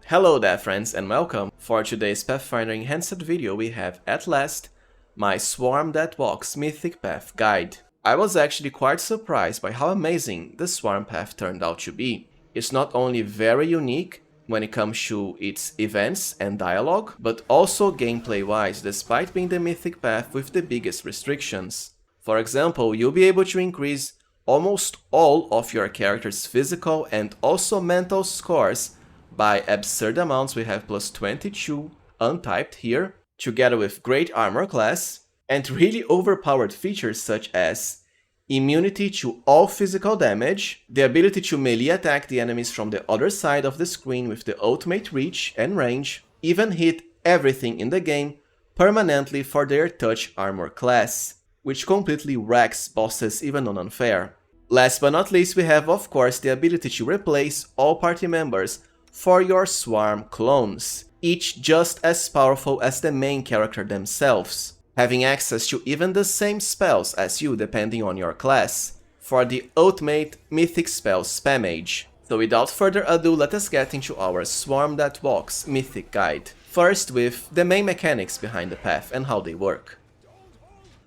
Hello there friends and welcome. For today's Pathfinder Enhanced video we have at last my Swarm That Walks Mythic Path guide. I was actually quite surprised by how amazing the Swarm Path turned out to be. It's not only very unique when it comes to its events and dialogue, but also gameplay wise despite being the Mythic Path with the biggest restrictions. For example, you'll be able to increase almost all of your character's physical and also mental scores by absurd amounts. We have plus 22 untyped here, together with great armor class, and really overpowered features such as immunity to all physical damage, the ability to melee attack the enemies from the other side of the screen with the ultimate reach and range, even hit everything in the game permanently for their touch armor class, which completely wrecks bosses even on unfair. Last but not least, we have of course the ability to replace all party members for your Swarm clones, each just as powerful as the main character themselves, having access to even the same spells as you depending on your class, for the ultimate mythic spell spammage. So without further ado, let us get into our Swarm That Walks mythic guide. First with the main mechanics behind the path and how they work.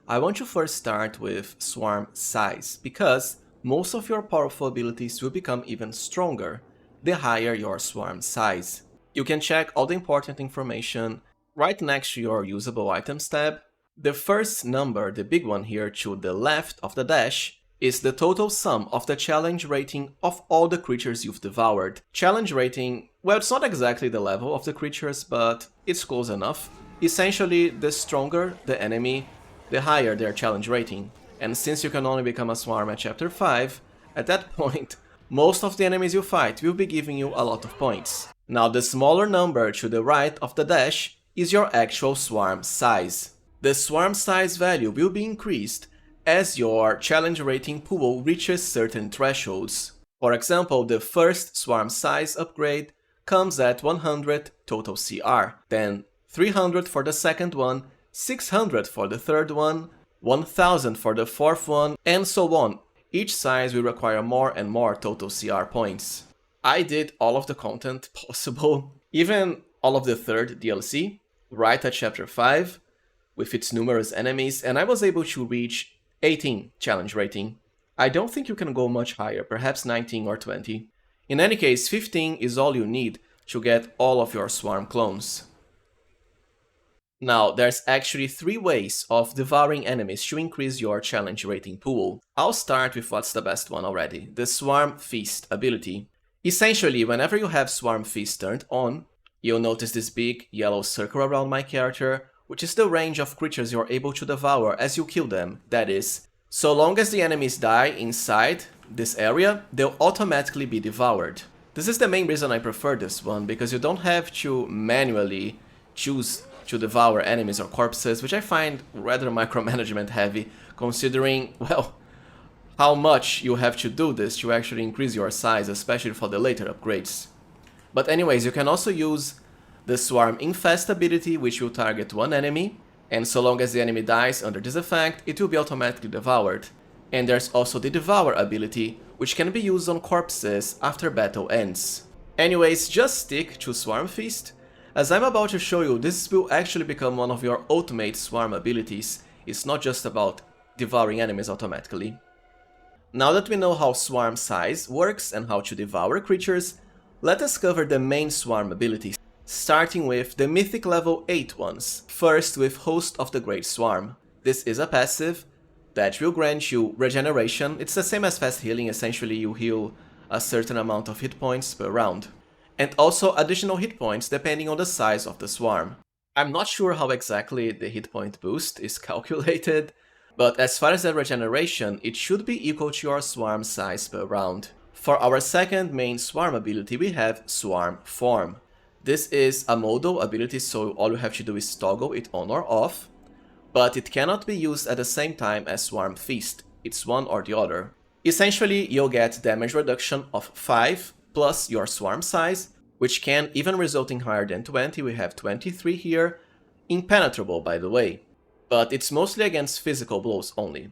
I want to first start with swarm size, because most of your powerful abilities will become even stronger the higher your swarm size. You can check all the important information right next to your usable items tab. The first number, the big one here to the left of the dash, is the total sum of the challenge rating of all the creatures you've devoured. Challenge rating, well, it's not exactly the level of the creatures, but it's close enough. Essentially, the stronger the enemy, the higher their challenge rating. And since you can only become a swarm at chapter 5, at that point, most of the enemies you fight will be giving you a lot of points. Now the smaller number to the right of the dash is your actual swarm size. The swarm size value will be increased as your challenge rating pool reaches certain thresholds. For example, the first swarm size upgrade comes at 100 total CR, then 300 for the second one, 600 for the third one, 1000 for the fourth one, and so on. Each size will require more and more total CR points. I did all of the content possible, even all of the third DLC, right at chapter 5, with its numerous enemies, and I was able to reach 18 challenge rating. I don't think you can go much higher, perhaps 19 or 20. In any case, 15 is all you need to get all of your swarm clones. Now, there's actually 3 ways of devouring enemies to increase your challenge rating pool. I'll start with what's the best one already, the Swarm Feast ability. Essentially, whenever you have Swarm Feast turned on, you'll notice this big yellow circle around my character, which is the range of creatures you're able to devour as you kill them. That is, so long as the enemies die inside this area, they'll automatically be devoured. This is the main reason I prefer this one, because you don't have to manually choose to devour enemies or corpses, which I find rather micromanagement heavy, considering, well, how much you have to do this to actually increase your size, especially for the later upgrades. But anyways, you can also use the Swarm Infest ability, which will target one enemy, and so long as the enemy dies under this effect, it will be automatically devoured. And there's also the Devour ability, which can be used on corpses after battle ends. Anyways, just stick to Swarm Feast. As I'm about to show you, this will actually become one of your ultimate swarm abilities. It's not just about devouring enemies automatically. Now that we know how swarm size works and how to devour creatures, let us cover the main swarm abilities, starting with the mythic level 8 ones. First with Host of the Great Swarm. This is a passive that will grant you regeneration. It's the same as fast healing, essentially you heal a certain amount of hit points per round. And also additional hit points depending on the size of the swarm. I'm not sure how exactly the hit point boost is calculated, but as far as the regeneration, it should be equal to your swarm size per round. For our second main swarm ability, we have Swarm Form. This is a modal ability, so all you have to do is toggle it on or off, but it cannot be used at the same time as Swarm Feast. It's one or the other. Essentially, you'll get damage reduction of 5 plus your swarm size, which can even result in higher than 20, we have 23 here, impenetrable by the way, but it's mostly against physical blows only.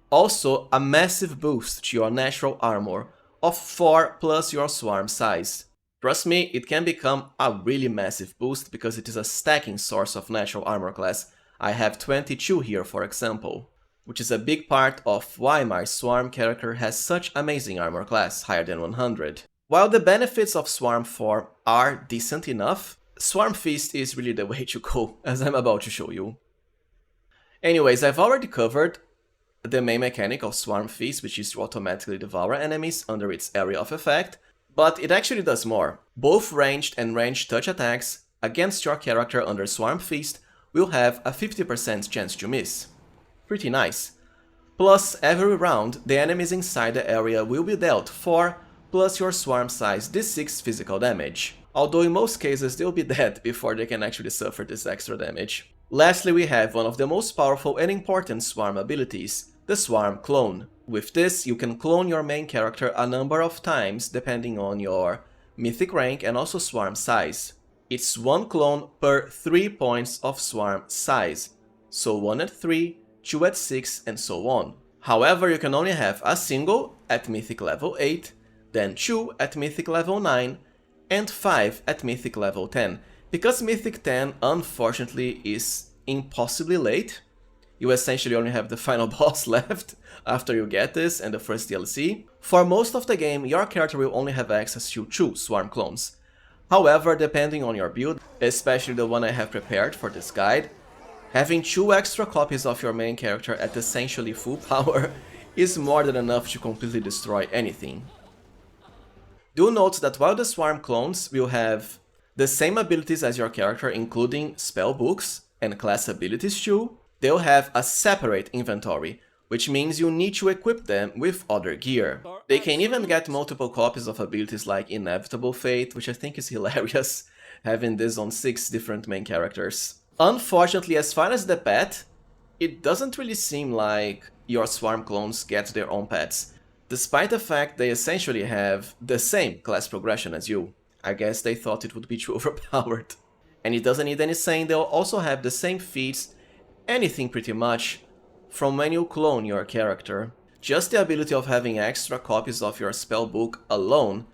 Also, a massive boost to your natural armor of 4 plus your swarm size. Trust me, it can become a really massive boost because it is a stacking source of natural armor class. I have 22 here, for example, which is a big part of why my Swarm character has such amazing armor class, higher than 100. While the benefits of Swarm form are decent enough, Swarm Feast is really the way to go, as I'm about to show you. Anyways, I've already covered the main mechanic of Swarm Feast, which is to automatically devour enemies under its area of effect, but it actually does more. Both ranged and ranged touch attacks against your character under Swarm Feast will have a 50% chance to miss. Pretty nice. Plus, every round, the enemies inside the area will be dealt 4 plus your swarm size d6 physical damage, although in most cases they'll be dead before they can actually suffer this extra damage. Lastly, we have one of the most powerful and important swarm abilities, the Swarm Clone. With this, you can clone your main character a number of times depending on your mythic rank and also swarm size. It's 1 clone per 3 points of swarm size, so 1 at 3, 2 at 6, and so on. However, you can only have a single at mythic level 8, then 2 at mythic level 9, and 5 at mythic level 10. Because mythic 10 unfortunately is impossibly late, you essentially only have the final boss left after you get this and the first DLC. For most of the game, your character will only have access to 2 Swarm Clones. However, depending on your build, especially the one I have prepared for this guide, having 2 extra copies of your main character at essentially full power is more than enough to completely destroy anything. Do note that while the Swarm Clones will have the same abilities as your character, including spell books and class abilities too, they'll have a separate inventory, which means you need to equip them with other gear. They can even get multiple copies of abilities like Inevitable Fate, which I think is hilarious, having this on 6 different main characters. Unfortunately, as far as the pet, it doesn't really seem like your Swarm Clones get their own pets, despite the fact they essentially have the same class progression as you. I guess they thought it would be too overpowered. And it doesn't need any saying, they'll also have the same feats, anything pretty much, from when you clone your character. Just the ability of having extra copies of your spellbook alone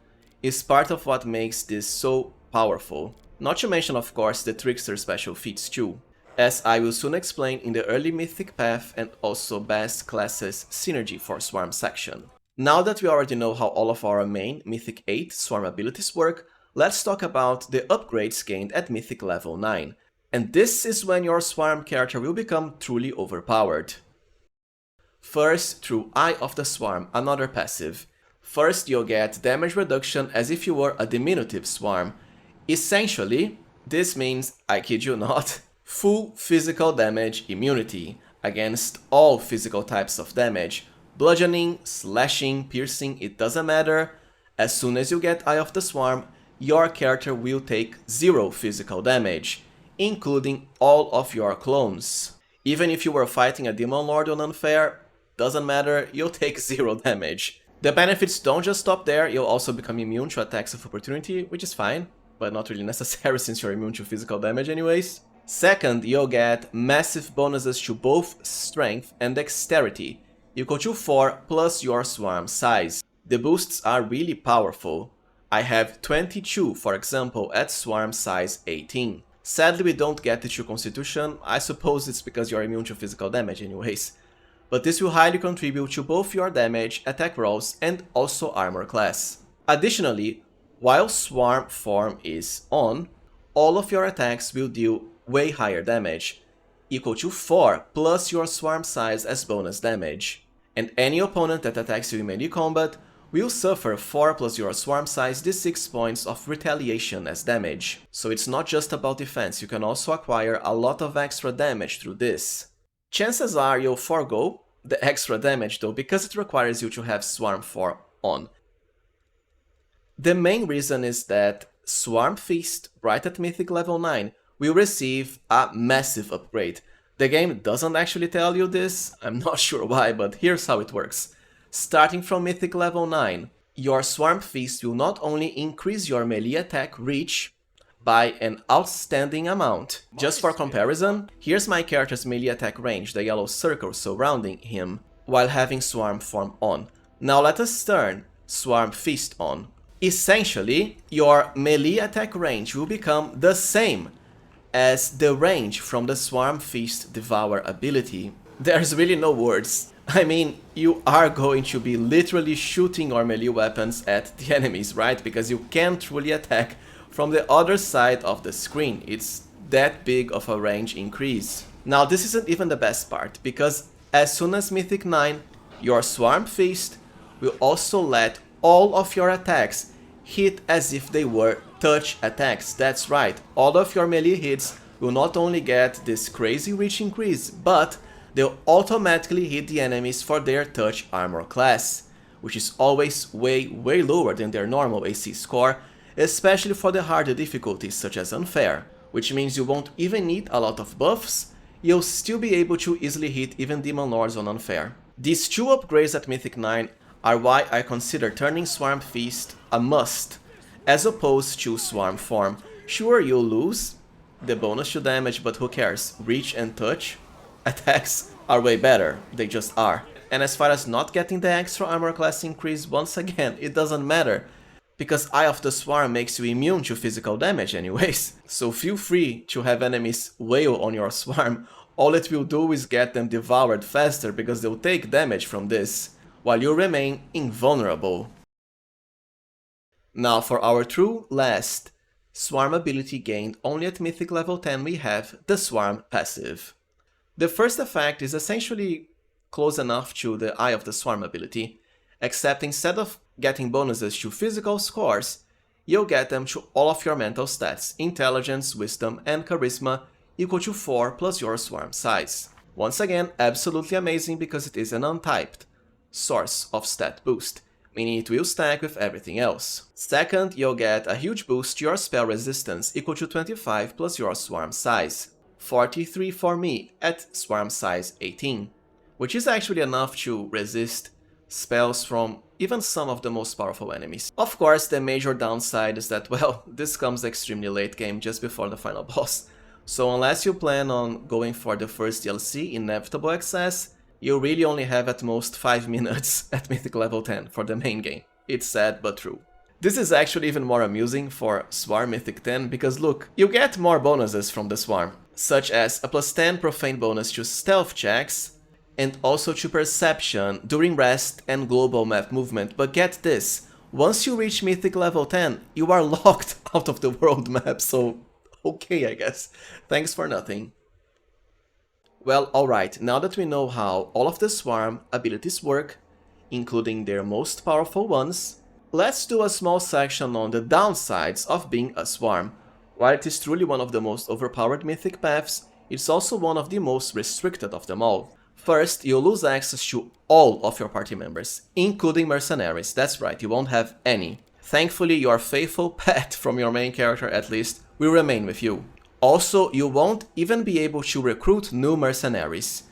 is part of what makes this so powerful. Not to mention, of course, the Trickster special feats too, as I will soon explain in the early Mythic Path and also best classes synergy for Swarm section. Now that we already know how all of our main Mythic 8 Swarm abilities work, let's talk about the upgrades gained at Mythic level 9. And this is when your Swarm character will become truly overpowered. First, through Eye of the Swarm, another passive. First, you'll get damage reduction as if you were a diminutive swarm. Essentially, this means, I kid you not, full physical damage immunity against all physical types of damage. Bludgeoning, slashing, piercing, it doesn't matter. As soon as you get Eye of the Swarm, your character will take 0 physical damage, including all of your clones. Even if you were fighting a Demon Lord on Unfair, doesn't matter, you'll take 0 damage. The benefits don't just stop there, you'll also become immune to attacks of opportunity, which is fine, but not really necessary since you're immune to physical damage anyways. Second, you'll get massive bonuses to both strength and dexterity, equal to 4 plus your swarm size. The boosts are really powerful. I have 22, for example, at swarm size 18. Sadly, we don't get it to Constitution. I suppose it's because you're immune to physical damage anyways. But this will highly contribute to both your damage, attack rolls, and also armor class. Additionally, while Swarm form is on, all of your attacks will deal way higher damage, equal to 4 plus your swarm size as bonus damage. And any opponent that attacks you in melee combat will suffer 4 plus your swarm size d6 points of retaliation as damage. So it's not just about defense, you can also acquire a lot of extra damage through this. Chances are you'll forego the extra damage though, because it requires you to have Swarm 4 on. The main reason is that Swarm Feast, right at Mythic level 9, will receive a massive upgrade. The game doesn't actually tell you this, I'm not sure why, but here's how it works. Starting from Mythic level 9, your Swarm Feast will not only increase your melee attack reach by an outstanding amount. Just for comparison, here's my character's melee attack range, the yellow circle surrounding him, while having Swarm form on. Now let us turn Swarm Feast on. Essentially, your melee attack range will become the same as the range from the Swarm Feast Devour ability. There's really no words. I mean, you are going to be literally shooting your melee weapons at the enemies, right? Because you can't truly attack from the other side of the screen. It's that big of a range increase. Now, this isn't even the best part, because as soon as Mythic 9, your Swarm Feast will also let all of your attacks hit as if they were touch attacks. That's right, all of your melee hits will not only get this crazy reach increase, but they'll automatically hit the enemies for their touch armor class, which is always way lower than their normal AC score, especially for the harder difficulties such as Unfair, which means you won't even need a lot of buffs, you'll still be able to easily hit even Demon Lords on Unfair. These two upgrades at Mythic 9 are why I consider turning Swarm Feast a must, as opposed to Swarm Form. Sure, you'll lose the bonus to damage, but who cares? Reach and touch attacks are way better, they just are. And as far as not getting the extra armor class increase, once again, it doesn't matter, because Eye of the Swarm makes you immune to physical damage anyways. So feel free to have enemies wail on your Swarm, all it will do is get them devoured faster because they'll take damage from this, while you remain invulnerable. Now for our true last Swarm ability gained only at Mythic level 10, we have the Swarm passive. The first effect is essentially close enough to the Eye of the Swarm ability, except instead of getting bonuses to physical scores, you'll get them to all of your mental stats, intelligence, wisdom, and charisma equal to 4 plus your swarm size. Once again, absolutely amazing because it is an untyped source of stat boost, meaning it will stack with everything else. Second, you'll get a huge boost to your spell resistance equal to 25 plus your swarm size. 43 for me at swarm size 18, which is actually enough to resist spells from even some of the most powerful enemies. Of course, the major downside is that, well, this comes extremely late game just before the final boss. So unless you plan on going for the first DLC, Inevitable Access, you really only have at most 5 minutes at Mythic level 10 for the main game. It's sad but true. This is actually even more amusing for Swarm Mythic 10 because look, you get more bonuses from the Swarm, such as a plus 10 profane bonus to stealth checks, and also to perception during rest and global map movement. But get this, once you reach Mythic level 10, you are locked out of the world map, so okay, I guess. Thanks for nothing. Well, alright, now that we know how all of the Swarm abilities work, including their most powerful ones, let's do a small section on the downsides of being a Swarm. While it is truly one of the most overpowered Mythic Paths, it's also one of the most restricted of them all. First, you'll lose access to all of your party members, including mercenaries. That's right, you won't have any. Thankfully, your faithful pet from your main character at least will remain with you. Also, you won't even be able to recruit new mercenaries.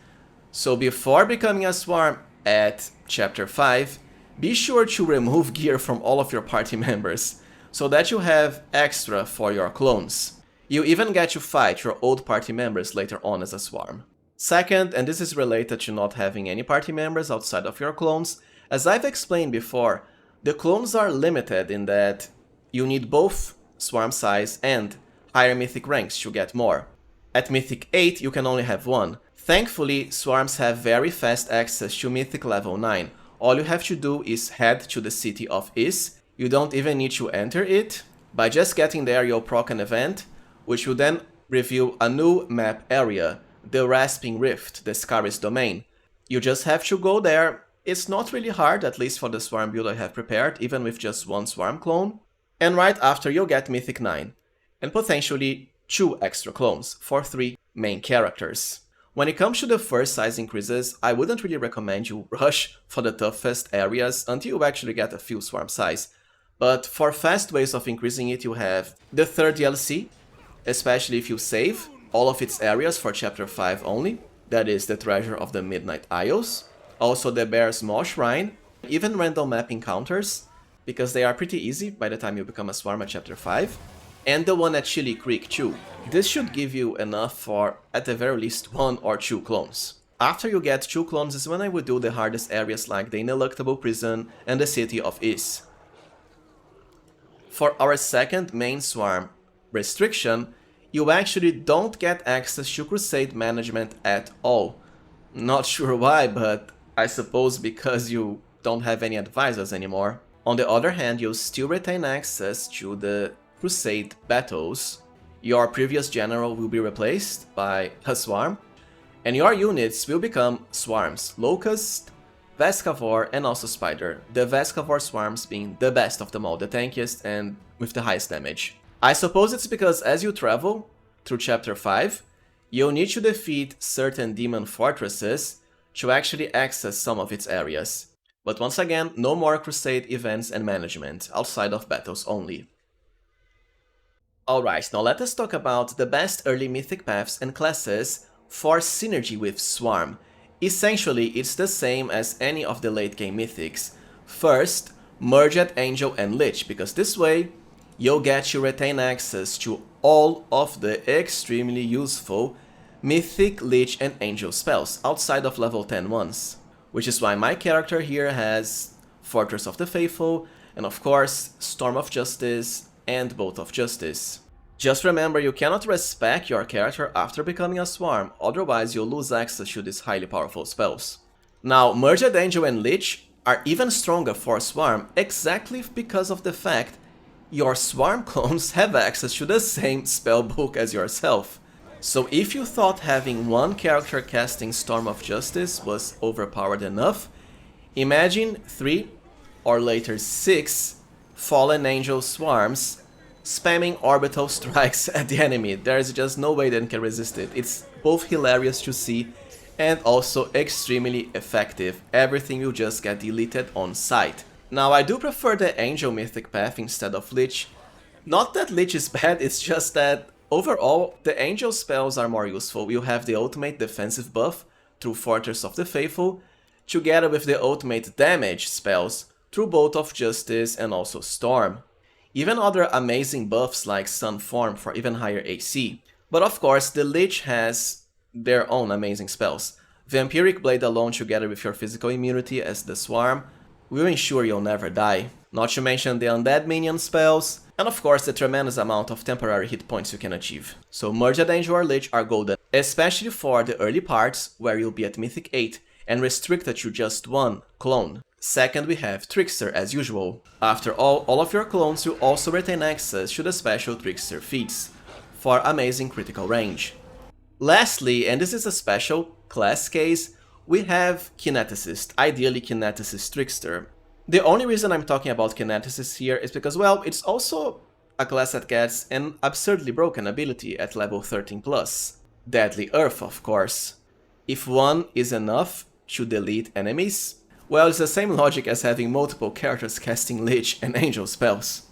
So before becoming a Swarm at Chapter 5, be sure to remove gear from all of your party members, so that you have extra for your clones. You even get to fight your old party members later on as a Swarm. Second, and this is related to not having any party members outside of your clones, as I've explained before, the clones are limited in that you need both Swarm size and higher Mythic ranks to get more. At Mythic 8 you can only have one. Thankfully, Swarms have very fast access to Mythic level 9. All you have to do is head to the city of Is. You don't even need to enter it. By just getting there you'll proc an event, which will then reveal a new map area, the Rasping Rift, the Scaris domain. You just have to go there. It's not really hard, at least for the Swarm build I have prepared, even with just one Swarm clone. And right after you'll get Mythic 9, and potentially 2 extra clones for 3 main characters. When it comes to the first size increases, I wouldn't really recommend you rush for the toughest areas until you actually get a few Swarm size. But for fast ways of increasing it, you have the third DLC, especially if you save all of its areas for Chapter 5 only, that is the Treasure of the Midnight Isles, also the Bear's Maw Shrine, even random map encounters, because they are pretty easy by the time you become a Swarm at Chapter 5, and the one at Chili Creek too. This should give you enough for, at the very least, 1 or 2 clones. After you get 2 clones is when I would do the hardest areas like the Ineluctable Prison and the City of Is. For our second main swarm restriction, you actually don't get access to Crusade management at all. Not sure why, but I suppose because you don't have any advisors anymore. On the other hand, you'll still retain access to the Crusade battles. Your previous general will be replaced by a swarm, and your units will become swarms. Locust, Vescavor, and also Spider. The Vescavor swarms being the best of them all, the tankiest and with the highest damage. I suppose it's because as you travel through Chapter 5, you'll need to defeat certain demon fortresses to actually access some of its areas. But once again, no more Crusade events and management, outside of battles only. Alright, now let us talk about the best early Mythic Paths and classes for synergy with Swarm. Essentially, it's the same as any of the late game Mythics. First, Merged Angel and Lich, because this way, you'll get to retain access to all of the extremely useful Mythic, Lich and Angel spells outside of level 10 ones. Which is why my character here has Fortress of the Faithful and of course Storm of Justice and Bolt of Justice. Just remember, you cannot respec your character after becoming a Swarm, otherwise you'll lose access to these highly powerful spells. Now, Merged Angel and Lich are even stronger for Swarm exactly because of the fact your Swarm clones have access to the same spellbook as yourself. So if you thought having one character casting Storm of Justice was overpowered enough, imagine 3 or later 6 Fallen Angel Swarms spamming orbital strikes at the enemy. There is just no way they can resist it. It's both hilarious to see and also extremely effective. Everything will just get deleted on sight. Now, I do prefer the Angel Mythic Path instead of Lich. Not that Lich is bad, it's just that overall, the Angel spells are more useful. You have the ultimate defensive buff through Fortress of the Faithful, together with the ultimate damage spells through Bolt of Justice and also Storm. Even other amazing buffs like Sun Form for even higher AC. But of course, the Lich has their own amazing spells. Vampiric Blade alone together with your physical immunity as the Swarm will ensure you'll never die. Not to mention the undead minion spells, and of course the tremendous amount of temporary hit points you can achieve. So Merged Angel or Lich are golden, especially for the early parts where you'll be at Mythic 8 and restricted to just one clone. Second, we have Trickster as usual. After all of your clones will also retain access to the special Trickster feats for amazing critical range. Lastly, and this is a special class case, we have Kineticist, ideally Kineticist Trickster. The only reason I'm talking about Kineticist here is because, well, it's also a class that gets an absurdly broken ability at level 13+. Deadly Earth, of course. If one is enough to delete enemies, well, it's the same logic as having multiple characters casting Lich and Angel spells.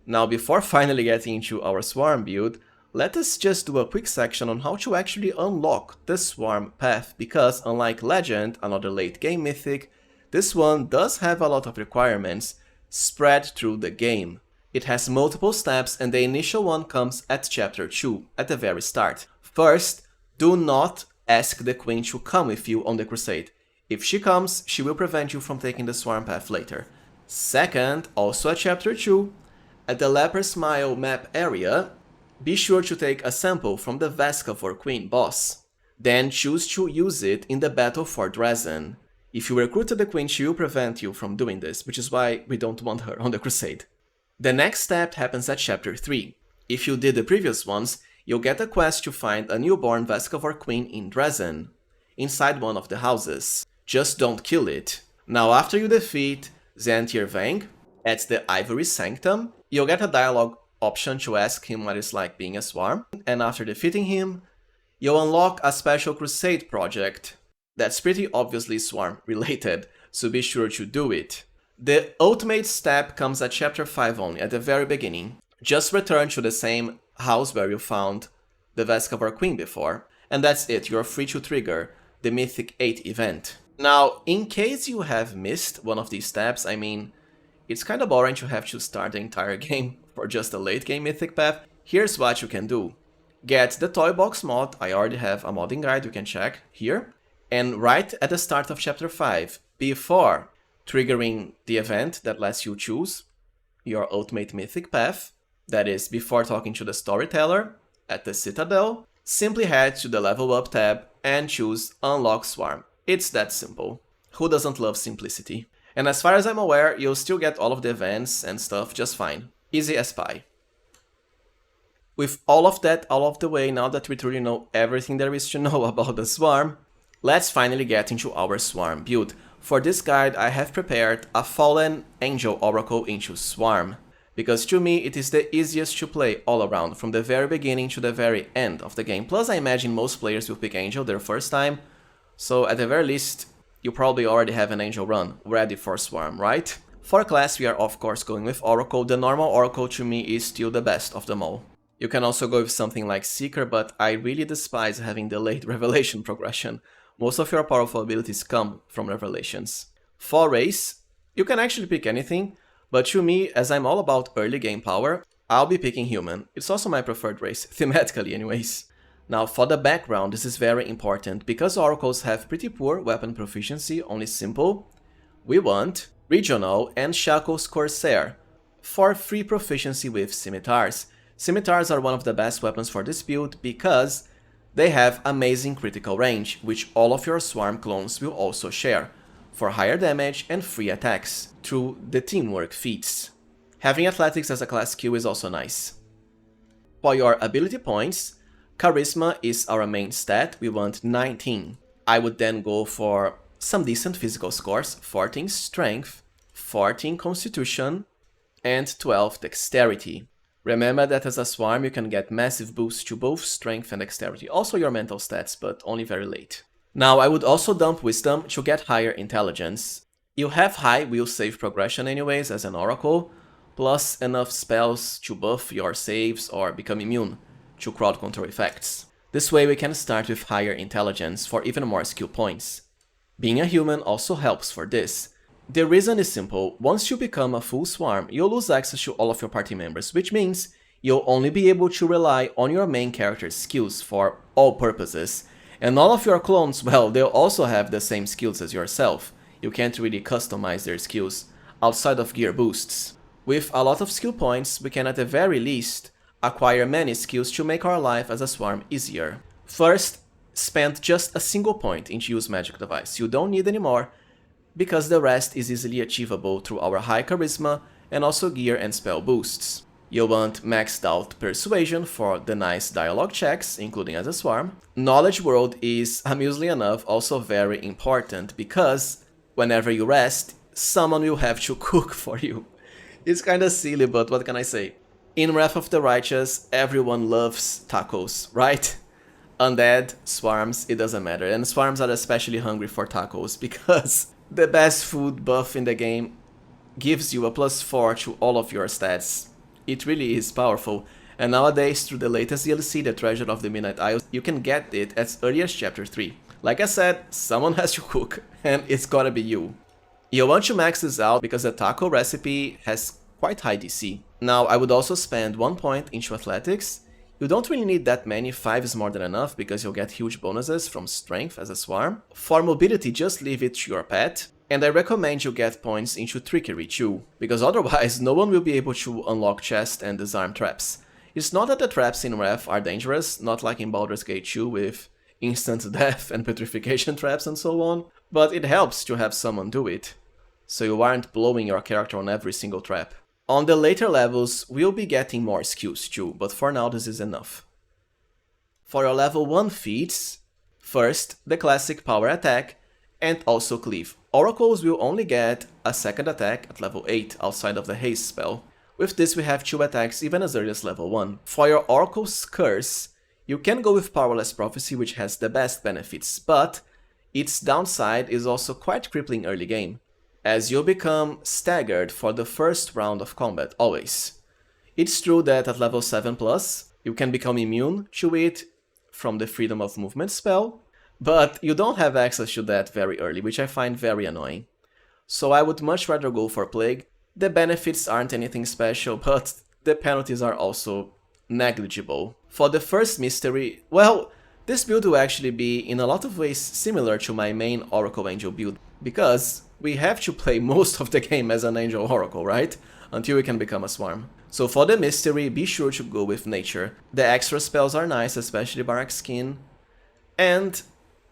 Now, before finally getting into our Swarm build, let us just do a quick section on how to actually unlock the Swarm path, because unlike Legend, another late game mythic, this one does have a lot of requirements spread through the game. It has multiple steps and the initial one comes at chapter 2, at the very start. First, do not ask the Queen to come with you on the crusade. If she comes, she will prevent you from taking the Swarm path later. Second, also at chapter 2, at the Leper's Mile map area, be sure to take a sample from the Vescavor Queen boss. Then choose to use it in the battle for Dresden. If you recruited the Queen, she will prevent you from doing this, which is why we don't want her on the crusade. The next step happens at chapter 3. If you did the previous ones, you'll get a quest to find a newborn Vescavor Queen in Dresden, inside one of the houses. Just don't kill it. Now, after you defeat Xantir Vang at the Ivory Sanctum, you'll get a dialogue option to ask him what it's like being a Swarm, and after defeating him, you'll unlock a special crusade project that's pretty obviously Swarm related, so be sure to do it. The ultimate step comes at chapter 5 only, at the very beginning. Just return to the same house where you found the Vescavor Queen before, and that's it, you're free to trigger the Mythic 8 event. Now, in case you have missed one of these steps, I mean, it's kinda boring to have to start the entire game for just a late game Mythic Path. Here's what you can do. Get the Toy Box mod, I already have a modding guide you can check here, and right at the start of chapter 5, before triggering the event that lets you choose your ultimate Mythic Path, that is before talking to the storyteller at the Citadel, simply head to the level up tab and choose Unlock Swarm. It's that simple. Who doesn't love simplicity? And as far as I'm aware, you'll still get all of the events and stuff just fine. Easy as pie. With all of that out of the way, now that we truly know everything there is to know about the Swarm, let's finally get into our Swarm build. For this guide, I have prepared a Fallen Angel Oracle into Swarm, because to me it is the easiest to play all around, from the very beginning to the very end of the game. Plus I imagine most players will pick Angel their first time, so at the very least you probably already have an Angel run ready for Swarm, right? For class we are of course going with Oracle. The normal Oracle to me is still the best of them all. You can also go with something like Seeker, but I really despise having the late Revelation progression. Most of your powerful abilities come from Revelations. For race, you can actually pick anything, but to me, as I'm all about early game power, I'll be picking Human. It's also my preferred race, thematically anyways. Now for the background, this is very important. Because Oracles have pretty poor weapon proficiency, only simple, we want Regional and Shackles Corsair for free proficiency with Scimitars. Scimitars are one of the best weapons for this build because they have amazing critical range, which all of your Swarm clones will also share, for higher damage and free attacks, through the teamwork feats. Having Athletics as a class skill is also nice. For your ability points, Charisma is our main stat, we want 19. I would then go for some decent physical scores, 14 Strength, 14 Constitution, and 12 Dexterity. Remember that as a Swarm you can get massive boosts to both Strength and Dexterity, also your mental stats, but only very late. Now I would also dump Wisdom to get higher Intelligence. You have high will save progression anyways as an Oracle, plus enough spells to buff your saves or become immune to crowd control effects. This way we can start with higher Intelligence for even more skill points. Being a human also helps for this. The reason is simple: once you become a full Swarm, you'll lose access to all of your party members, which means you'll only be able to rely on your main character's skills for all purposes. And all of your clones, well, they'll also have the same skills as yourself. You can't really customize their skills outside of gear boosts. With a lot of skill points, we can at the very least acquire many skills to make our life as a Swarm easier. First, spend just a single point into use magic device. You don't need any more, because the rest is easily achievable through our high Charisma and also gear and spell boosts. You'll want maxed out Persuasion for the nice dialogue checks, including as a Swarm. Knowledge World is, amusingly enough, also very important, because whenever you rest, someone will have to cook for you. It's kinda silly, but what can I say? In Wrath of the Righteous, everyone loves tacos, right? Undead, Swarms, it doesn't matter. And Swarms are especially hungry for tacos because the best food buff in the game gives you a +4 to all of your stats. It really is powerful. And nowadays, through the latest DLC, the Treasure of the Midnight Isles, you can get it as early as Chapter 3. Like I said, someone has to cook, and it's gotta be you. You'll want to max this out because the taco recipe has quite high DC. Now, I would also spend 1 point into Athletics. You don't really need that many, 5 is more than enough because you'll get huge bonuses from Strength as a Swarm. For Mobility, just leave it to your pet. And I recommend you get points into Trickery too, because otherwise no one will be able to unlock chests and disarm traps. It's not that the traps in Wrath are dangerous, not like in Baldur's Gate 2 with instant death and petrification traps and so on, but it helps to have someone do it, so you aren't blowing your character on every single trap. On the later levels, we'll be getting more skills too, but for now this is enough. For your level 1 feats, first the classic power attack and also cleave. Oracles will only get a second attack at level 8 outside of the haste spell. With this we have 2 attacks even as early as level 1. For your Oracle's curse, you can go with Powerless Prophecy, which has the best benefits, but its downside is also quite crippling early game, as you'll become staggered for the first round of combat, always. It's true that at level 7+, you can become immune to it from the Freedom of Movement spell, but you don't have access to that very early, which I find very annoying. So I would much rather go for Plague. The benefits aren't anything special, but the penalties are also negligible. For the first mystery, well, this build will actually be in a lot of ways similar to my main Oracle Angel build, because we have to play most of the game as an Angel Oracle, right? until you can become a swarm. So for the mystery, be sure to go with nature. The extra spells are nice, especially Barrack Skin, and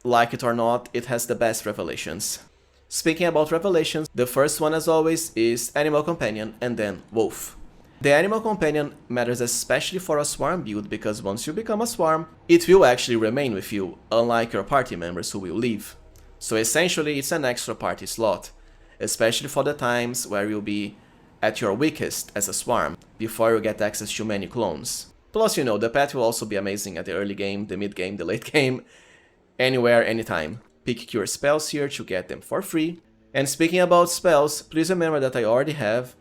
like it or not, it has the best revelations. Speaking about revelations, the first one as always is Animal Companion and then Wolf. The Animal Companion matters especially for a swarm build because once you become a swarm, it will actually remain with you, unlike your party members who will leave. So essentially it's an extra party slot, especially for the times where you'll be at your weakest as a swarm, before you get access to many clones. Plus, you know, the pet will also be amazing at the early game, the mid game, the late game, anywhere, anytime. Pick your spells here to get them for free. And speaking about spells, please remember that I already have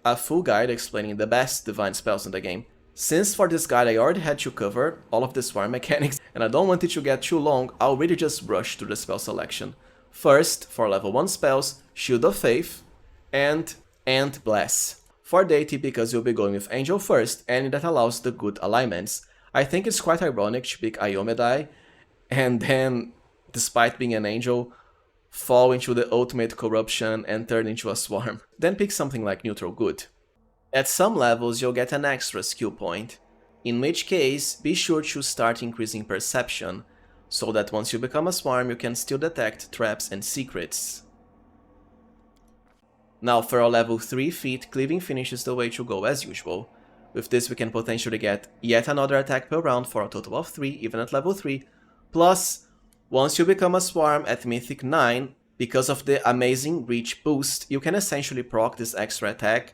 a full guide explaining the best divine spells in the game. Since for this guide I already had to cover all of the swarm mechanics and I don't want it to get too long, I'll really just rush through the spell selection. First, for level 1 spells, Shield of Faith and Bless. For deity, because you'll be going with Angel first and that allows the good alignments. I think it's quite ironic to pick Iomedai and then, despite being an angel, fall into the ultimate corruption and turn into a swarm. Then pick something like Neutral Good. At some levels you'll get an extra skill point, in which case be sure to start increasing Perception, so that once you become a swarm you can still detect traps and secrets. Now for our level 3 feat, Cleaving Finish is the way to go as usual. With this we can potentially get yet another attack per round for a total of 3, even at level 3, plus once you become a swarm at Mythic 9, because of the amazing reach boost, you can essentially proc this extra attack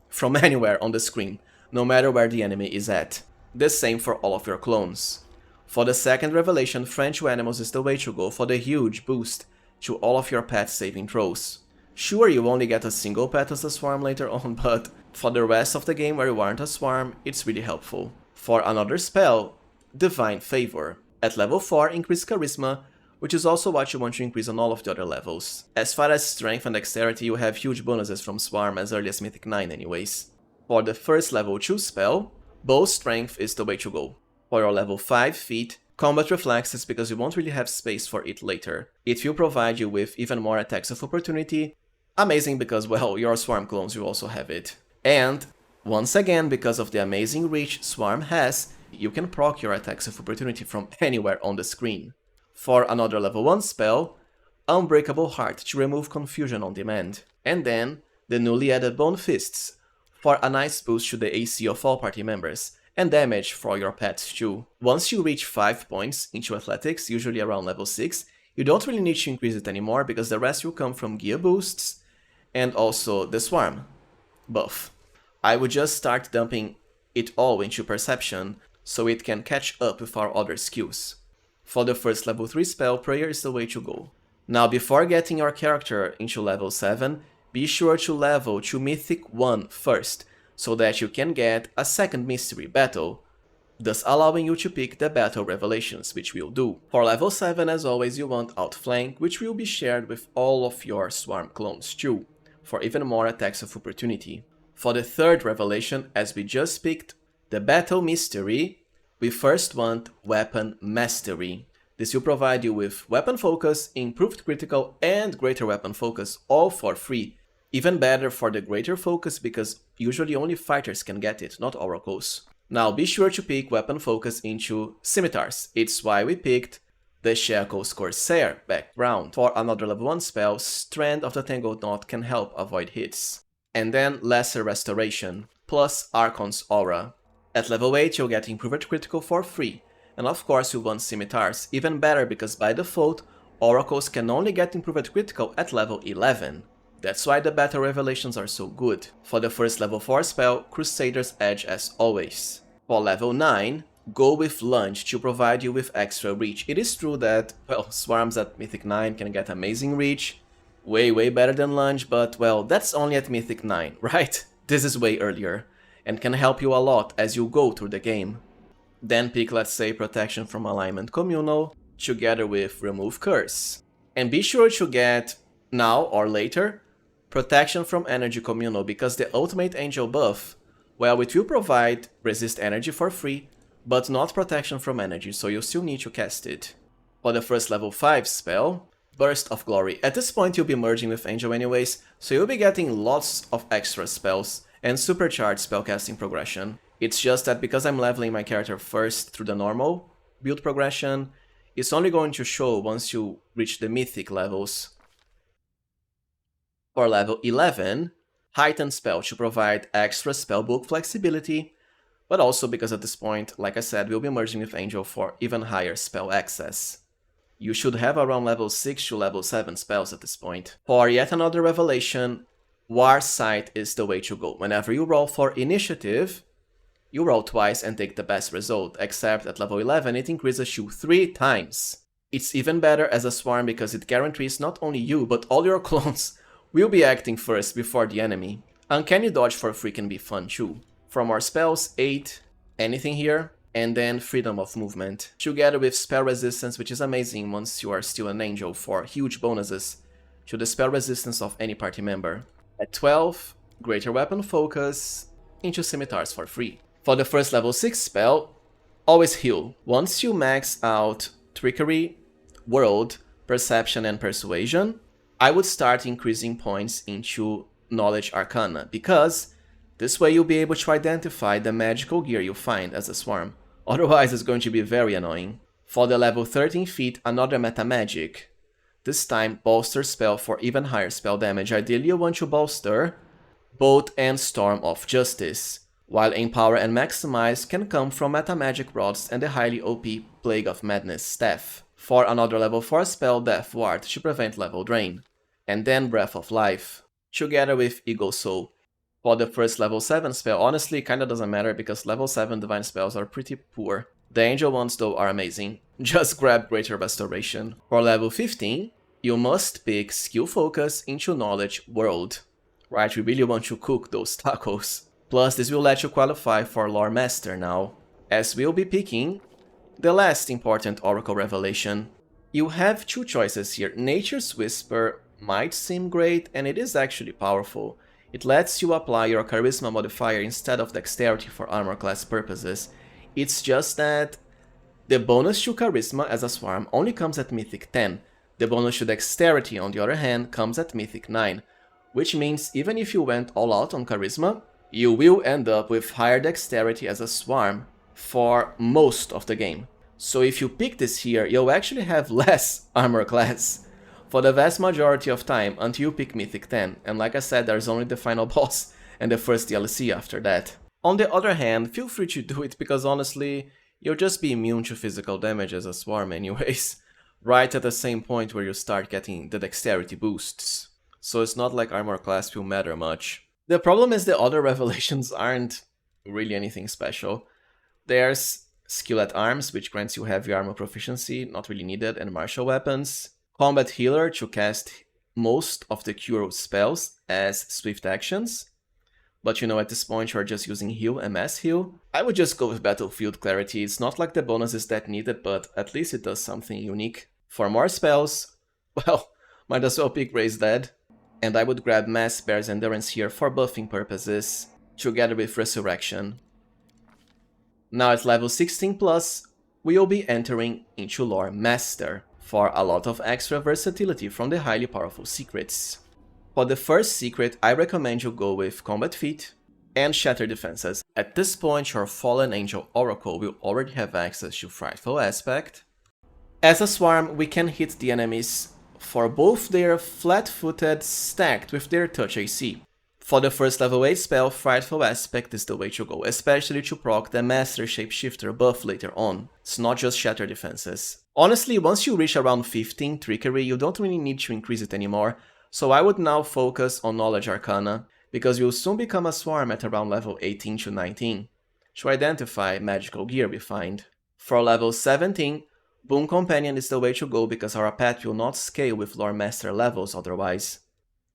from anywhere on the screen, no matter where the enemy is at. The same for all of your clones. For the second revelation, Friend to Animals is the way to go for the huge boost to all of your pet saving throws. Sure, you only get a single pet as a swarm later on, but for the rest of the game where you aren't a swarm, it's really helpful. For another spell, Divine Favor. At level 4, increase Charisma, which is also what you want to increase on all of the other levels. As far as Strength and Dexterity, you have huge bonuses from Swarm as early as Mythic 9 anyways. For the first level 2 spell, Bow Strength is the way to go. For your level 5 feat, Combat Reflexes because you won't really have space for it later. It will provide you with even more attacks of opportunity. Amazing because, well, your Swarm clones will also have it. And, once again, because of the amazing reach Swarm has, you can proc your attacks of opportunity from anywhere on the screen. For another level 1 spell, Unbreakable Heart to remove confusion on demand. And then, the newly added Bone Fists, for a nice boost to the AC of all party members, and damage for your pets too. Once you reach 5 points into Athletics, usually around level 6, you don't really need to increase it anymore because the rest will come from gear boosts and also the Swarm buff. I would just start dumping it all into Perception so it can catch up with our other skills. For the first level 3 spell, Prayer is the way to go. Now before getting your character into level 7, be sure to level to Mythic 1 first, so that you can get a second mystery battle, thus allowing you to pick the battle revelations, which we'll do. For level 7 as always you want Outflank, which will be shared with all of your Swarm clones too, for even more attacks of opportunity. For the third revelation, as we just picked the battle mystery, we first want Weapon Mastery. This will provide you with Weapon Focus, Improved Critical and Greater Weapon Focus, all for free. Even better for the Greater Focus because usually only fighters can get it, not oracles. Now be sure to pick Weapon Focus into Scimitars. It's why we picked the Shackles Corsair background. For another level 1 spell, Strand of the Tangled Knot can help avoid hits. And then Lesser Restoration, plus Archon's Aura. At level 8 you'll get Improved Critical for free. And of course you want Scimitars, even better because by default, Oracles can only get Improved Critical at level 11. That's why the battle revelations are so good. For the first level 4 spell, Crusader's Edge as always. For level 9, go with Lunge to provide you with extra reach. It is true that, well, Swarms at Mythic 9 can get amazing reach, way better than Lunge, but well, that's only at Mythic 9, right? This is way earlier, and can help you a lot as you go through the game. Then pick, let's say, Protection from Alignment Communal, together with Remove Curse. And be sure to get, now or later, Protection from Energy Communal, because the Ultimate Angel buff, well, it will provide Resist Energy for free, but not Protection from Energy, so you still need to cast it. For the first level 5 spell, Burst of Glory. At this point you'll be merging with Angel anyways, so you'll be getting lots of extra spells, and supercharged spellcasting progression. It's just that because I'm leveling my character first through the normal build progression, it's only going to show once you reach the mythic levels. For level 11, heightened spell to provide extra spellbook flexibility, but also because at this point, like I said, we'll be merging with Angel for even higher spell access. You should have around level 6 to level 7 spells at this point. For yet another revelation, War Sight is the way to go. Whenever you roll for initiative, you roll twice and take the best result, except at level 11 it increases you 3 times. It's even better as a swarm because it guarantees not only you, but all your clones will be acting first before the enemy. Uncanny Dodge for free can be fun too. For more spells, 8, anything here, and then Freedom of Movement, together with Spell Resistance, which is amazing once you are still an Angel for huge bonuses to the spell resistance of any party member. At 12, Greater Weapon Focus into Scimitars for free. For the first level 6 spell, always heal. Once you max out Trickery, World, Perception and Persuasion, I would start increasing points into Knowledge Arcana, because this way you'll be able to identify the magical gear you find as a swarm. Otherwise it's going to be very annoying. For the level 13 feat, another meta magic. This time, bolster spell for even higher spell damage. Ideally you want to bolster Bolt and Storm of Justice, while Empower and Maximize can come from meta magic rods and the highly OP Plague of Madness staff. For another level 4 spell, Death Ward to prevent level drain, and then Breath of Life, together with Eagle Soul. For the first level 7 spell, honestly kinda doesn't matter because level 7 divine spells are pretty poor. The angel ones though are amazing. Just grab Greater Restoration. For level 15, you must pick Skill Focus into Knowledge World. Right, we really want to cook those tacos. Plus this will let you qualify for Lore Master now, as we'll be picking the last important Oracle Revelation. You have two choices here. Nature's Whisper might seem great, and it is actually powerful. It lets you apply your Charisma modifier instead of Dexterity for armor class purposes. It's just that the bonus to Charisma as a swarm only comes at Mythic 10. The bonus to Dexterity, on the other hand, comes at Mythic 9. Which means even if you went all out on Charisma, you will end up with higher Dexterity as a swarm for most of the game. So if you pick this here, you'll actually have less armor class for the vast majority of time until you pick Mythic 10, and like I said, there's only the final boss and the first DLC after that. On the other hand, feel free to do it because honestly, you'll just be immune to physical damage as a swarm anyways, right at the same point where you start getting the dexterity boosts. So it's not like armor class will matter much. The problem is the other revelations aren't really anything special. There's Skill at Arms, which grants you heavy armor proficiency, not really needed, and martial weapons. Combat Healer to cast most of the cure spells as swift actions. But you know, at this point you're just using heal and mass heal. I would just go with Battlefield Clarity. It's not like the bonus is that needed, but at least it does something unique. For more spells, well, might as well pick Raise Dead. And I would grab Mass Bear's Endurance here for buffing purposes, together with Resurrection. Now at level 16 plus, we'll be entering into Lore Master, for a lot of extra versatility from the highly powerful secrets. For the first secret, I recommend you go with Combat Feat and Shatter Defenses. At this point, your Fallen Angel Oracle will already have access to Frightful Aspect. As a swarm, we can hit the enemies for both their flat-footed stacked with their touch AC. For the first level 8 spell, Frightful Aspect is the way to go, especially to proc the Master Shapeshifter buff later on. It's not just Shatter Defenses. Honestly, once you reach around 15 Trickery, you don't really need to increase it anymore, so I would now focus on Knowledge Arcana, because you'll soon become a swarm at around level 18 to 19, to identify magical gear we find. For level 17, Boon Companion is the way to go because our path will not scale with Lore Master levels otherwise.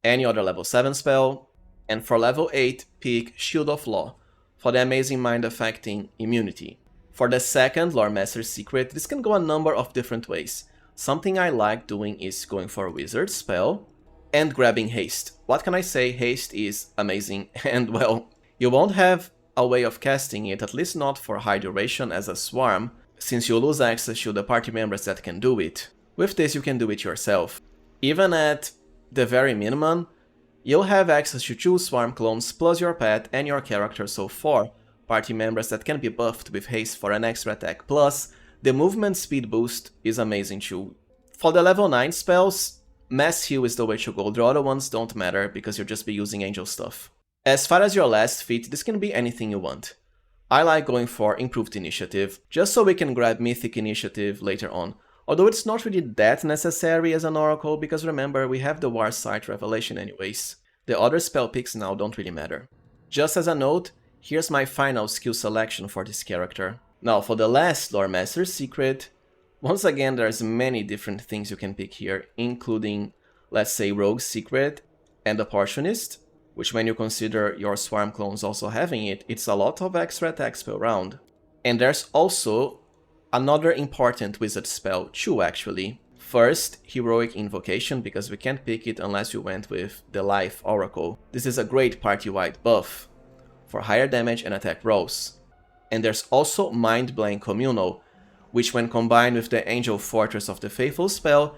Any other level 7 spell, and for level 8, pick Shield of Law, for the amazing mind-affecting immunity. For the second Lore Master secret, this can go a number of different ways. Something I like doing is going for Wizard spell, and grabbing Haste. What can I say, Haste is amazing, and well, you won't have a way of casting it, at least not for high duration as a swarm, since you lose access to the party members that can do it. With this you can do it yourself. Even at the very minimum, You'll have access to 2 Swarm clones plus your pet and your character, so 4 party members that can be buffed with haste for an extra attack, plus the movement speed boost is amazing too. For the level 9 spells, Mass Heal is the way to go, the other ones don't matter because you'll just be using angel stuff. As far as your last feat, this can be anything you want. I like going for Improved Initiative, just so we can grab Mythic Initiative later on. Although it's not really that necessary as an Oracle, because remember, we have the War Sight Revelation anyways. The other spell picks now don't really matter. Just as a note, here's my final skill selection for this character. Now for the last Lore Master secret, once again there's many different things you can pick here, including, let's say, Rogue Secret and Opportunist, which when you consider your Swarm clones also having it, it's a lot of extra attacks per round. And there's also another important wizard spell too, actually. First, Heroic Invocation, because we can't pick it unless you went with the Life Oracle. This is a great party-wide buff for higher damage and attack rolls. And there's also Mind Blank Communal, which when combined with the Angel Fortress of the Faithful spell,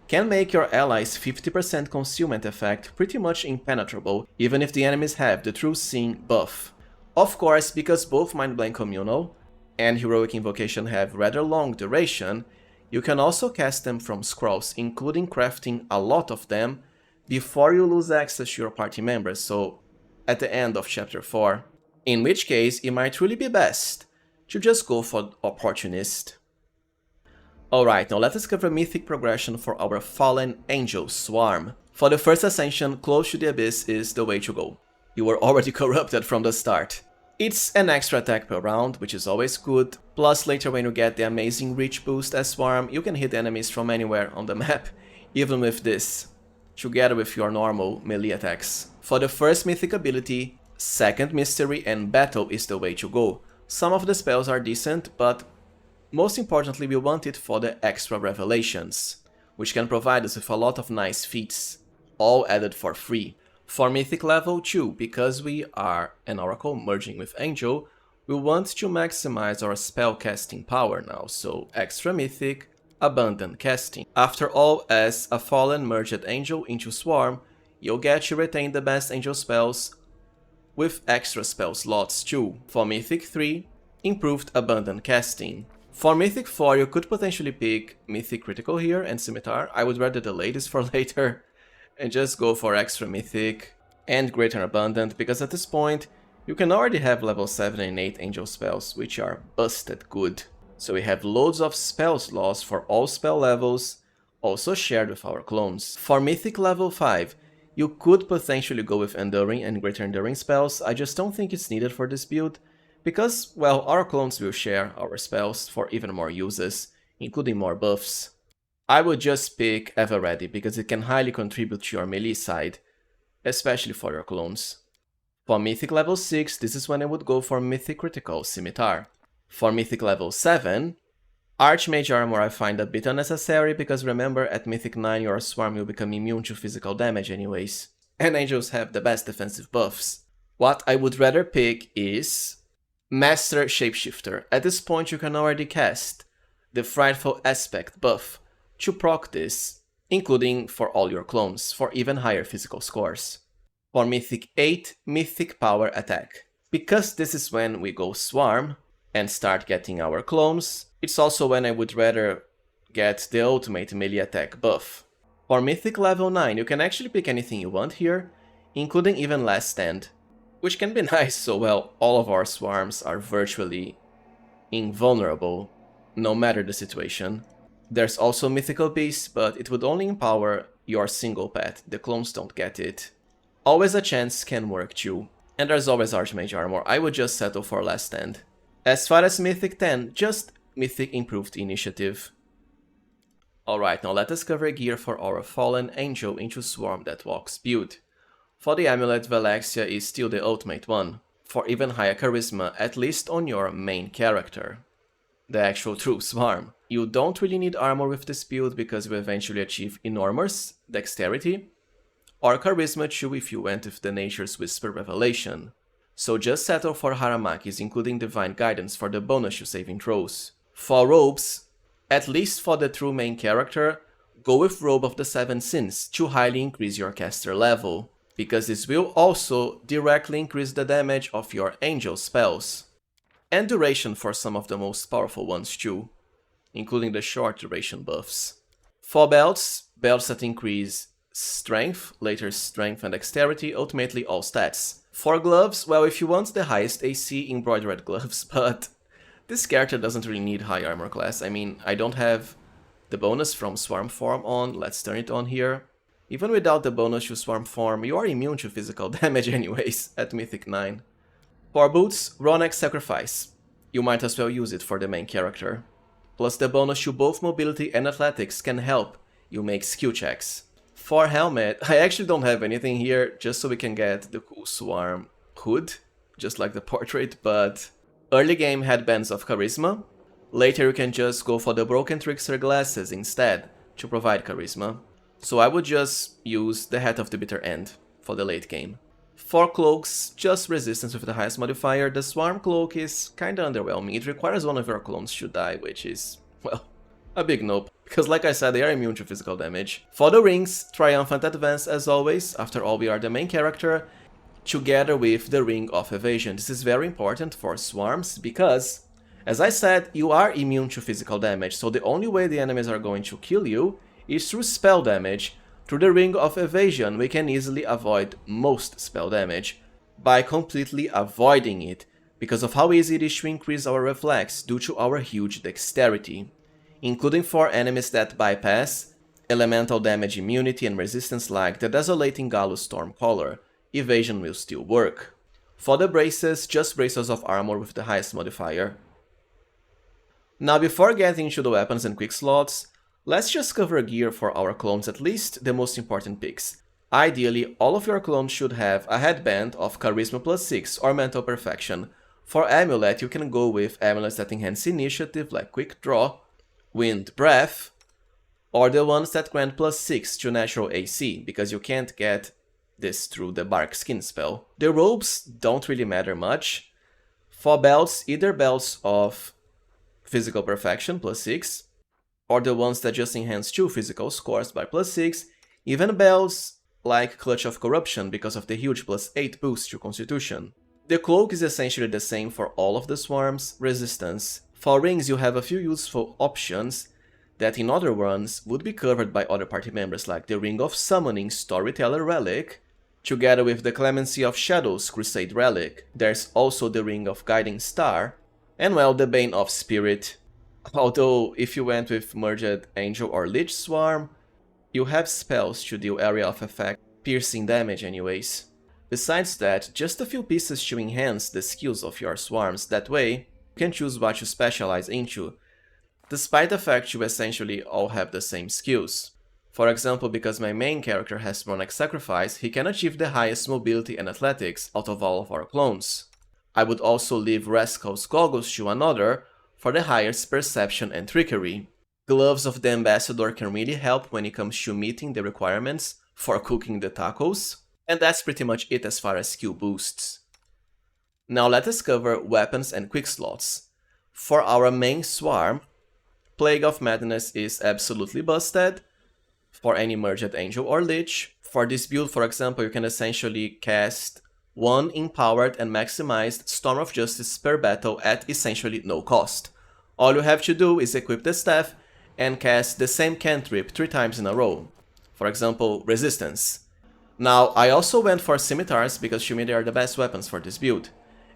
can make your allies' 50% concealment effect pretty much impenetrable, even if the enemies have the True Seeing buff. Of course, because both Mind Blank Communal and Heroic Invocation have rather long duration, you can also cast them from scrolls, including crafting a lot of them before you lose access to your party members, so at the end of chapter 4. In which case, it might really be best to just go for Opportunist. Alright, now let us cover Mythic Progression for our Fallen Angel Swarm. For the first ascension, Close to the Abyss is the way to go. You were already corrupted from the start. It's an extra attack per round, which is always good, plus later when you get the amazing reach boost as Swarm, you can hit enemies from anywhere on the map, even with this, together with your normal melee attacks. For the first Mythic ability, Second Mystery and Battle is the way to go. Some of the spells are decent, but most importantly we want it for the extra revelations, which can provide us with a lot of nice feats, all added for free. For Mythic level 2, because we are an Oracle merging with Angel, we want to maximize our spell casting power now, so extra Mythic, Abundant Casting. After all, as a Fallen merged Angel into Swarm, you'll get to retain the best Angel spells with extra spell slots too. For Mythic 3, Improved Abundant Casting. For Mythic 4, you could potentially pick Mythic Critical here and Scimitar. I would rather delay this for later and just go for extra Mythic and Greater Abundant, because at this point you can already have level 7 and 8 Angel spells, which are busted good. So we have loads of spell slots for all spell levels, also shared with our clones. For Mythic level 5, you could potentially go with Enduring and Greater Enduring spells. I just don't think it's needed for this build, because, well, our clones will share our spells for even more uses, including more buffs. I would just pick Ever Ready, because it can highly contribute to your melee side, especially for your clones. For Mythic level 6, this is when I would go for Mythic Critical Scimitar. For Mythic level 7, Archmage Armor I find a bit unnecessary, because remember, at Mythic 9 your Swarm will become immune to physical damage anyways, and Angels have the best defensive buffs. What I would rather pick is Master Shapeshifter. At this point you can already cast the Frightful Aspect buff to proc this, including for all your clones, for even higher physical scores. For Mythic 8, Mythic Power Attack. Because this is when we go Swarm and start getting our clones, it's also when I would rather get the ultimate melee attack buff. For Mythic level 9, you can actually pick anything you want here, including even Last Stand, which can be nice, so well, all of our Swarms are virtually invulnerable, no matter the situation. There's also Mythical Beast, but it would only empower your single pet, the clones don't get it. Always a Chance can work too. And there's always Archmage Armor, I would just settle for Last Stand. As far as Mythic 10, just Mythic Improved Initiative. Alright, now let us cover gear for our Fallen Angel into Swarm That Walks build. For the Amulet, Velexia is still the ultimate one, for even higher charisma, at least on your main character, the actual true Swarm. You don't really need armor with this build because you eventually achieve enormous dexterity, or charisma too if you went with the Nature's Whisper Revelation. So just settle for Haramakis, including Divine Guidance for the bonus to saving throws. For robes, at least for the true main character, go with Robe of the Seven Sins to highly increase your caster level, because this will also directly increase the damage of your angel spells, and duration for some of the most powerful ones too, including the short duration buffs. For belts that increase strength, later strength and dexterity, ultimately all stats. For gloves, well, if you want the highest AC, embroidered gloves, but this character doesn't really need high armor class. I mean, I don't have the bonus from Swarm Form on, let's turn it on here. Even without the bonus to Swarm Form, you are immune to physical damage anyways, at Mythic 9. For boots, Ronek Sacrifice. You might as well use it for the main character. Plus the bonus to both mobility and athletics can help you make skill checks. For helmet, I actually don't have anything here, just so we can get the cool Swarm hood, just like the portrait, but early game headbands of charisma. Later you can just go for the Broken Trickster glasses instead, to provide charisma. So I would just use the Hat of the Bitter End for the late game. For cloaks, just resistance with the highest modifier. The Swarm Cloak is kinda underwhelming. It requires one of your clones to die, which is, well, a big nope. Because like I said, they are immune to physical damage. For the rings, Triumphant Advance as always. After all, we are the main character, together with the Ring of Evasion. This is very important for swarms because, as I said, you are immune to physical damage. So the only way the enemies are going to kill you is through spell damage. Through the Ring of Evasion, we can easily avoid most spell damage by completely avoiding it, because of how easy it is to increase our reflex due to our huge dexterity. Including for enemies that bypass elemental damage immunity and resistance like the Desolating Galus Stormcaller, evasion will still work. For the braces, just braces of armor with the highest modifier. Now before getting into the weapons and Quickslots, let's just cover gear for our clones, at least the most important picks. Ideally, all of your clones should have a headband of Charisma +6 or Mental Perfection. For Amulet, you can go with amulets that enhance initiative like Quick Draw, Wind Breath, or the ones that grant +6 to natural AC, because you can't get this through the Bark Skin spell. The robes don't really matter much. For belts, either belts of Physical Perfection +6, or the ones that just enhance 2 physical scores by +6, even belts like Clutch of Corruption because of the huge +8 boost to Constitution. The cloak is essentially the same for all of the swarms, resistance. For rings, you have a few useful options that in other runs would be covered by other party members, like the Ring of Summoning Storyteller Relic, together with the Clemency of Shadows Crusade Relic. There's also the Ring of Guiding Star, and well, the Bane of Spirit. Although, if you went with Merged Angel or Lich Swarm, you have spells to deal area of effect, piercing damage anyways. Besides that, just a few pieces to enhance the skills of your swarms, that way you can choose what to specialize into, despite the fact you essentially all have the same skills. For example, because my main character has Ronek Sacrifice, he can achieve the highest mobility and athletics out of all of our clones. I would also leave Rascal's Goggles to another for the highest perception and trickery. Gloves of the Ambassador can really help when it comes to meeting the requirements for cooking the tacos, and that's pretty much it as far as skill boosts. Now let us cover weapons and Quickslots. For our main swarm, Plague of Madness is absolutely busted for any Merged Angel or Lich. For this build, for example, you can essentially cast 1 empowered and maximized Storm of Justice per battle at essentially no cost. All you have to do is equip the staff and cast the same cantrip 3 times in a row. For example, Resistance. Now, I also went for Scimitars because to me they are the best weapons for this build.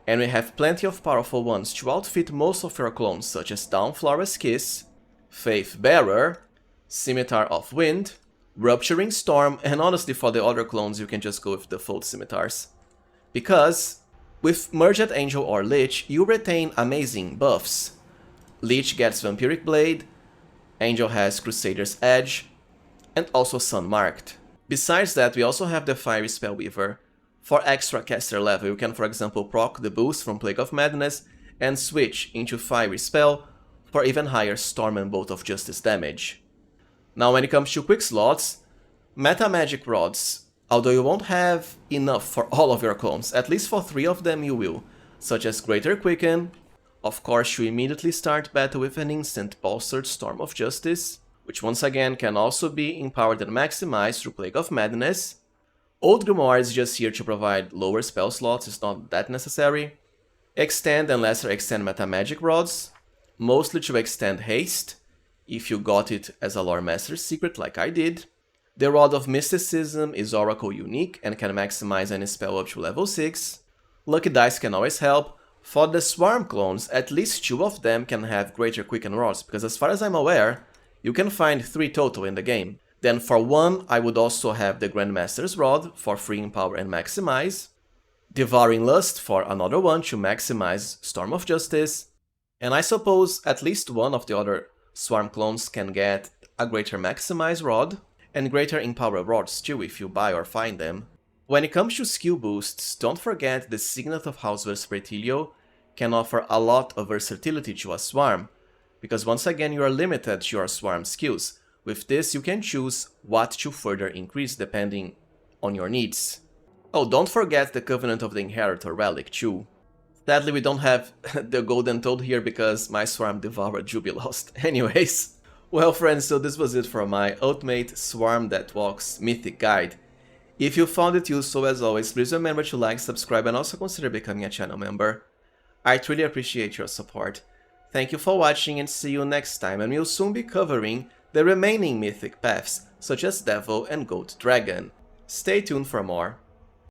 And we have plenty of powerful ones to outfit most of your clones, such as Dawnflower's Kiss, Faith Bearer, Scimitar of Wind, Rupturing Storm, and honestly for the other clones you can just go with default Scimitars. Because with Merged Angel or Lich, you retain amazing buffs. Lich gets Vampiric Blade, Angel has Crusader's Edge, and also Sun Marked. Besides that, we also have the Fiery Spellweaver. For extra caster level, you can for example proc the boost from Plague of Madness and switch into Fiery Spell for even higher Storm and Bolt of Justice damage. Now when it comes to Quickslots, Meta Magic Rods. Although you won't have enough for all of your clones, at least for 3 of them you will, such as Greater Quicken. Of course, you immediately start battle with an instant Pulsed Storm of Justice, which once again can also be empowered and maximized through Plague of Madness. Old Grimoire is just here to provide lower spell slots, it's not that necessary. Extend and Lesser Extend Meta Magic Rods, mostly to extend haste, if you got it as a Lore Master's secret like I did. The Rod of Mysticism is Oracle unique and can maximize any spell up to level 6. Lucky Dice can always help. For the Swarm clones, at least 2 of them can have Greater Quicken Rods, because as far as I'm aware, you can find 3 total in the game. Then for 1, I would also have the Grandmaster's Rod for freeing power and maximize. Devouring Lust for another one to maximize Storm of Justice. And I suppose at least one of the other Swarm clones can get a Greater Maximize Rod, and Greater Empower Rods too if you buy or find them. When it comes to skill boosts, don't forget the Signet of House Vespertilio can offer a lot of versatility to a Swarm, because once again you are limited to your Swarm skills. With this you can choose what to further increase depending on your needs. Oh, don't forget the Covenant of the Inheritor relic too. Sadly we don't have the Golden Toad here because my Swarm devoured Jubilost. Anyways, well friends, so this was it for my Ultimate Swarm That Walks Mythic Guide. If you found it useful, as always, please remember to like, subscribe, and also consider becoming a channel member. I truly appreciate your support. Thank you for watching and see you next time, and we'll soon be covering the remaining Mythic Paths, such as Devil and Goat Dragon. Stay tuned for more.